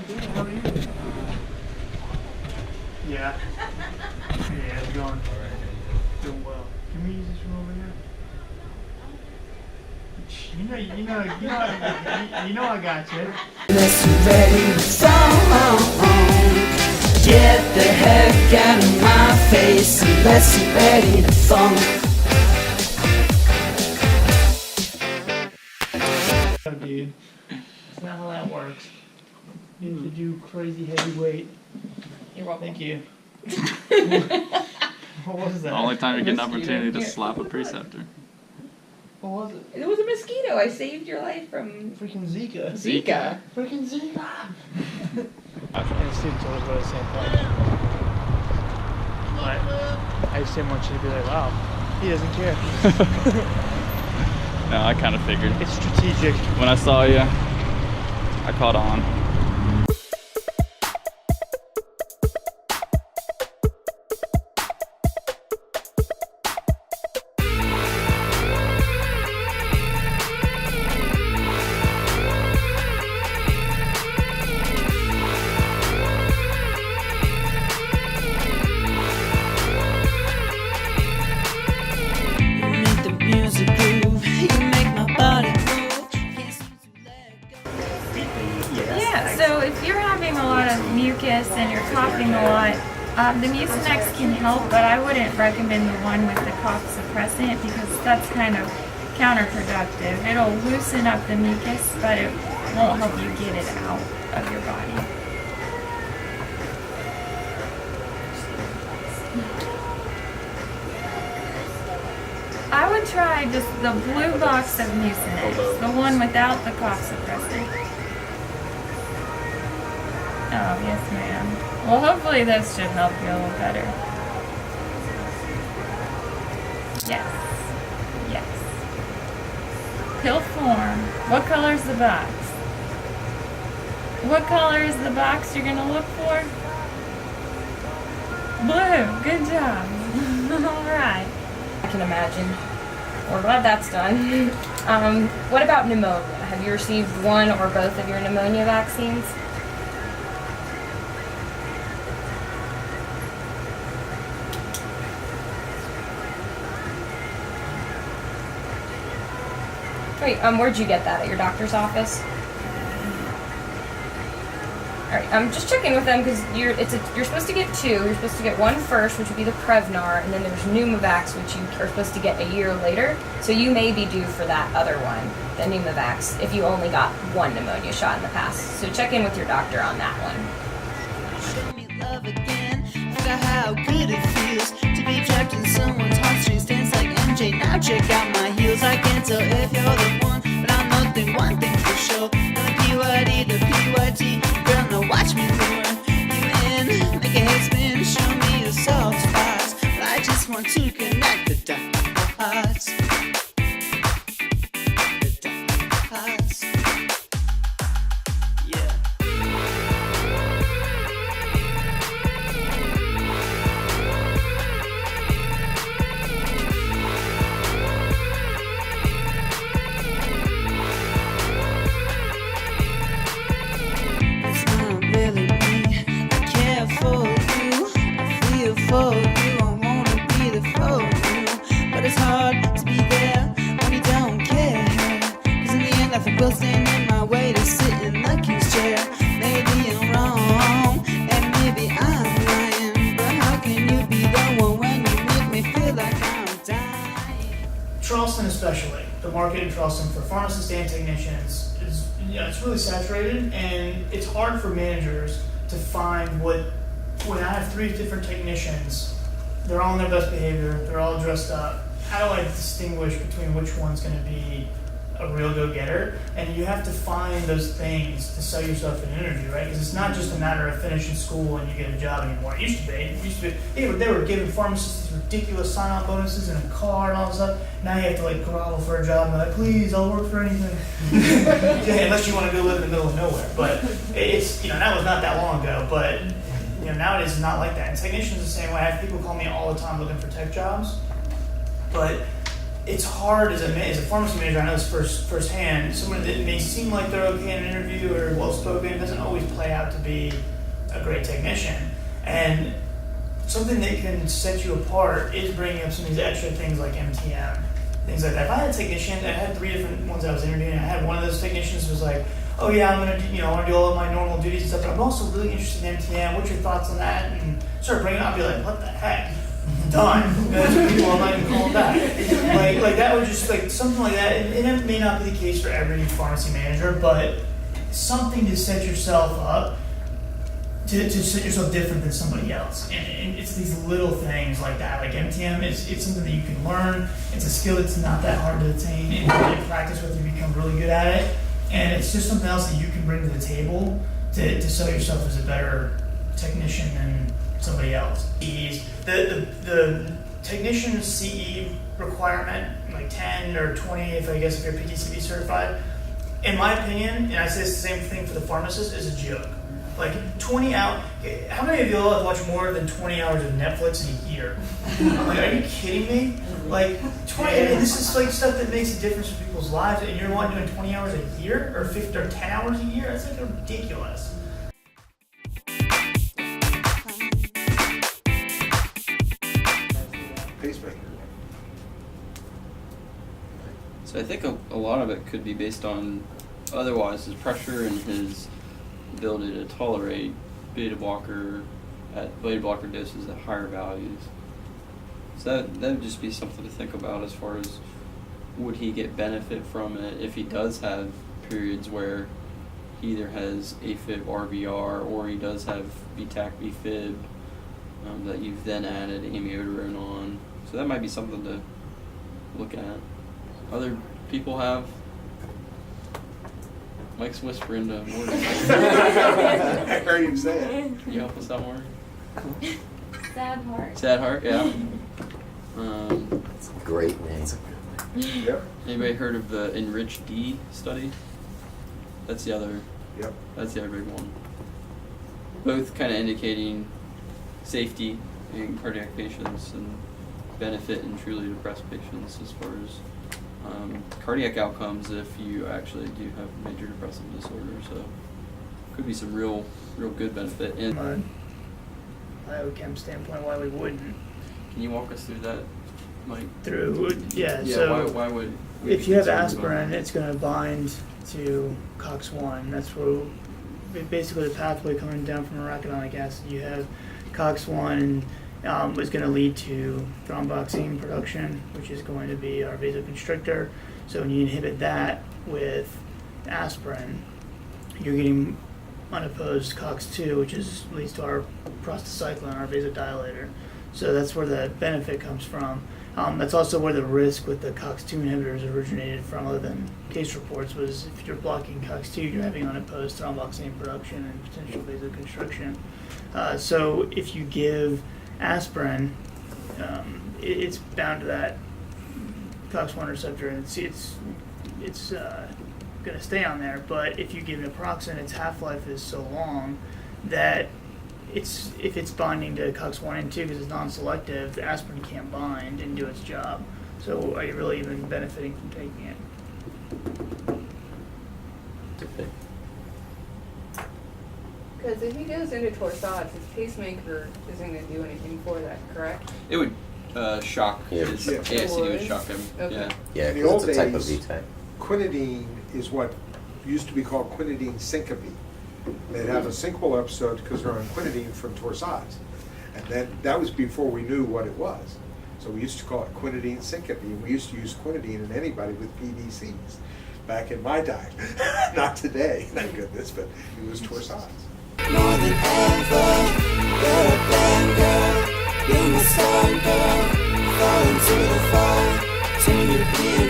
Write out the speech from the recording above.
Good, how are you? Yeah. Yeah, it's going. Doing well. Can we use this room over here? You know I got you. Let's ready to fall. Get the heck out of my face. Let's get ready to fall. Oh, dude. That's not how that works. You need to do crazy heavy weight. You're welcome. Thank you. What was that? The only time you get an opportunity to slap a preceptor. What was it? It was a mosquito. I saved your life from Freaking Zika. Zika. Freaking Zika. And the students always go to the same thing. But I just didn't want you to be like, wow, he doesn't care. No, I kind of figured. It's strategic. When I saw you, I caught on. Yeah, so if you're having a lot of mucus and you're coughing a lot, the Mucinex can help, but I wouldn't recommend the one with the cough suppressant because that's kind of counterproductive. It'll loosen up the mucus, but it won't help you get it out of your body. I would try just the blue box of Mucinex, the one without the cough suppressant. Oh, yes ma'am. Well, hopefully this should help you a little better. Yes. Yes. Pill form. What color is the box? What color is the box you're gonna look for? Blue. Good job. Alright. I can imagine. We're glad that's done. What about pneumonia? Have you received one or both of your pneumonia vaccines? Wait, where'd you get that? At your doctor's office? Alright, I'm just checking with them because you're supposed to get two. You're supposed to get one first, which would be the Prevnar, and then there's Pneumovax, which you are supposed to get a year later. So you may be due for that other one, the Pneumovax, if you only got one pneumonia shot in the past. So check in with your doctor on that one. Show me love again. Forgot how good it feels to be trapped in someone's heartstrings. Dance like MJ. Now check out my heels. I can't tell if you're the one, but I'm nothing. One thing for sure. The PYD, the PYT. Girl, now watch me lure you in. Make a head spin. Show me your soft spots. But I just want to connect the dots. The dots. Yeah. It's not really me. I care for you. I feel for you. I wanna be there for you. But it's hard to be there when you don't care. 'Cause in the end, I think we'll stand in my way to sit in the king's chair. Maybe I'm wrong, and maybe I'm lying. But how can you be the one when you make me feel like I'm dying? Charleston especially, the market in Charleston for pharmacists and technicians is, it's really saturated, and it's hard for managers to find when I have 3 different technicians, they're all in their best behavior, they're all dressed up. How do I distinguish between which one's going to be a real go-getter? And you have to find those things to sell yourself in an interview, right? Because it's not just a matter of finishing school and you get a job anymore. It used to be. They were giving pharmacists these ridiculous sign-on bonuses and a car and all this stuff. Now you have to like grovel for a job and be like, please, I'll work for anything. Yeah, unless you want to go live in the middle of nowhere. But it's, that was not that long ago. But nowadays it's not like that. And technicians the same way. I have people call me all the time looking for tech jobs. But it's hard as a pharmacy manager. I know this firsthand. Someone that may seem like they're okay in an interview or well spoken doesn't always play out to be a great technician. And something that can set you apart is bringing up some of these extra things like MTM, things like that. If I had a technician, I had 3 different ones I was interviewing. I had one of those technicians who was like, "Oh yeah, I'm gonna I want to do all of my normal duties and stuff, but I'm also really interested in MTM. What's your thoughts on that?" And start bringing it up. I'd be like, "What the heck?" Done. Those are people I'm not even calling back. Like that would just like something like that. And it may not be the case for every pharmacy manager, but something to set yourself up to set yourself different than somebody else. And it's these little things like that. Like MTM it's something that you can learn. It's a skill that's not that hard to attain. And you practice with, you become really good at it. And it's just something else that you can bring to the table to sell yourself as a better technician than somebody else. The technician CE requirement, like 10 or 20, if you're PTCB certified, in my opinion, and I say it's the same thing for the pharmacist, is a joke. Like 20 hours, how many of you all have watched more than 20 hours of Netflix in a year? Like, are you kidding me? Like 20, this is like stuff that makes a difference in people's lives, and you're doing 20 hours a year, or 50 or 10 hours a year? That's like ridiculous. So I think a lot of it could be based on otherwise his pressure and his ability to tolerate beta blocker doses at higher values. So that would just be something to think about as far as would he get benefit from it if he does have periods where he either has AFib RVR or he does have BTAC BFib that you've then added amiodarone on. So that might be something to look at. Other people have. Mike's whispering to Morgan. I heard him say it. Can you help us out, Morgan? Sad heart. Sad heart, yeah. It's a great name. Yep. Anybody heard of the Enrich D study? That's the other. Yep. That's the other big one. Both kind of indicating safety in cardiac patients and benefit in truly depressed patients as far as cardiac outcomes if you actually do have major depressive disorder. So could be some real good benefit. And From a biochem standpoint, why we wouldn't. can you walk us through that, Mike? Yeah, Yeah. so Why would we if be you have concerned about aspirin, that? it's going to bind to COX-1. That's where basically the pathway coming down from arachidonic acid. You have COX-1 is going to lead to thromboxane production, which is going to be our vasoconstrictor. So when you inhibit that with aspirin, you're getting unopposed COX-2, which leads to our prostacyclin, our vasodilator. So that's where the benefit comes from. That's also where the risk with the COX-2 inhibitors originated from, other than case reports, was if you're blocking COX-2, you're having unopposed thromboxane production and potential vasoconstriction. So if you give aspirin, it's bound to that COX-1 receptor, and it's going to stay on there. But if you give naproxen, its half-life is so long that if it's binding to COX-1 and 2 because it's non-selective, the aspirin can't bind and do its job. So are you really even benefiting from taking it? Okay. Because if he goes into torsades, his pacemaker isn't going to do anything for that, correct? It would shock Yeah. his Yeah. ASCD would shock him. Okay. Yeah. Yeah, In the because old it's a type of days, VTAC. Quinidine is what used to be called quinidine syncope. They'd have a syncopal episode because they're on quinidine from torsades. And then that was before we knew what it was. So we used to call it quinidine syncope. And we used to use quinidine in anybody with PVCs back in my time. Not today, thank goodness, but it was torsades. More than ever, you're a bad girl, being a star girl, fall into the fire, turn your being